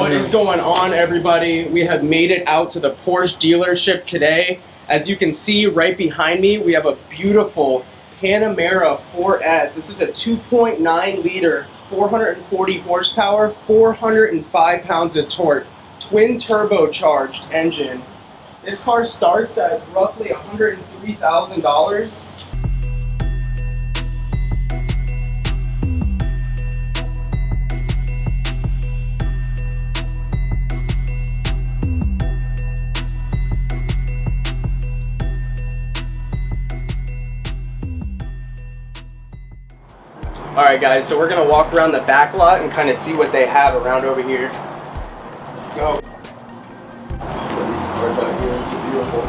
What is going on, everybody? We have made it out to the Porsche dealership today. As you can see right behind me, we have a beautiful Panamera 4S. This is a 2.9 liter, 440 horsepower, 405 pounds of torque, twin turbocharged engine. This car starts at roughly $103,000. Alright guys, so we're going to walk around the back lot and kind of see what they have around over here. Let's go. These cars out here are so beautiful.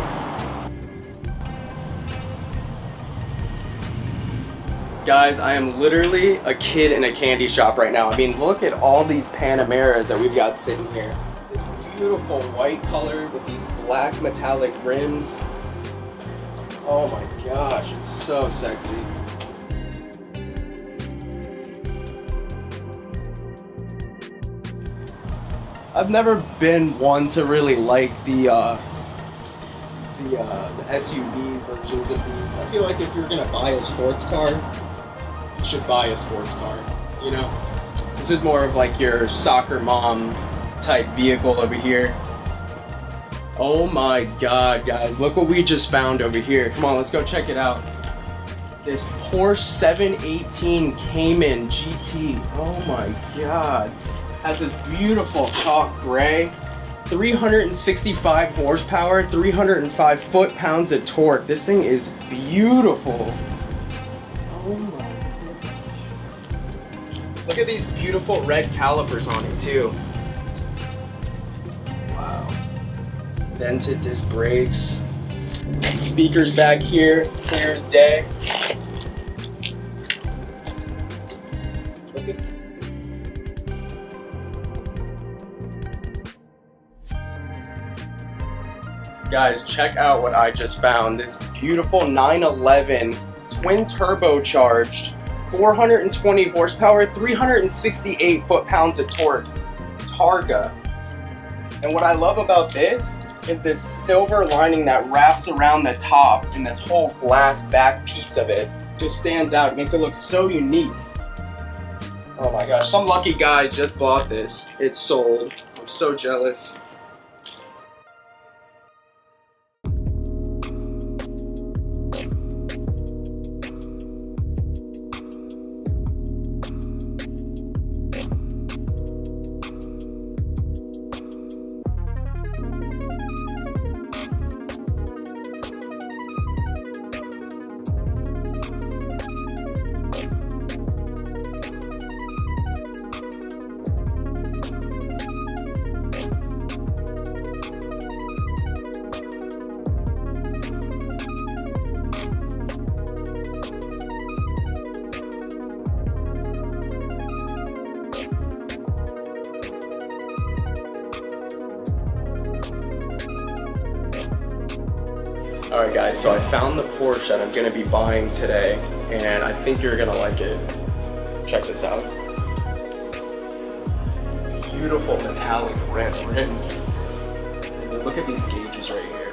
Guys, I am literally a kid in a candy shop right now. I mean, look at all these Panameras that we've got sitting here. This beautiful white color with these black metallic rims. Oh my gosh, it's so sexy. I've never been one to really like the SUV versions of these. I feel like if you're gonna buy a sports car, you should buy a sports car, you know? This is more of like your soccer mom type vehicle over here. Oh my god, guys, look what we just found over here. Come on, let's go check it out. This Porsche 718 Cayman GT. Oh my god. Has this beautiful chalk gray, 365 horsepower, 305 foot-pounds of torque. This thing is beautiful. Oh my goodness. Look at these beautiful red calipers on it too. Wow. Vented disc brakes. Speakers back here, clear as day. Look at guys, check out what I just found. This beautiful 911 twin turbocharged, 420 horsepower, 368 foot-pounds of torque Targa. And what I love about this is this silver lining that wraps around the top, and this whole glass back piece of it just stands out. It makes it look so unique. Oh my gosh, some lucky guy just bought this. It's sold. I'm so jealous. Alright guys, so I found the Porsche that I'm going to be buying today, and I think you're going to like it. Check this out. Beautiful metallic red rims. And look at these gauges right here.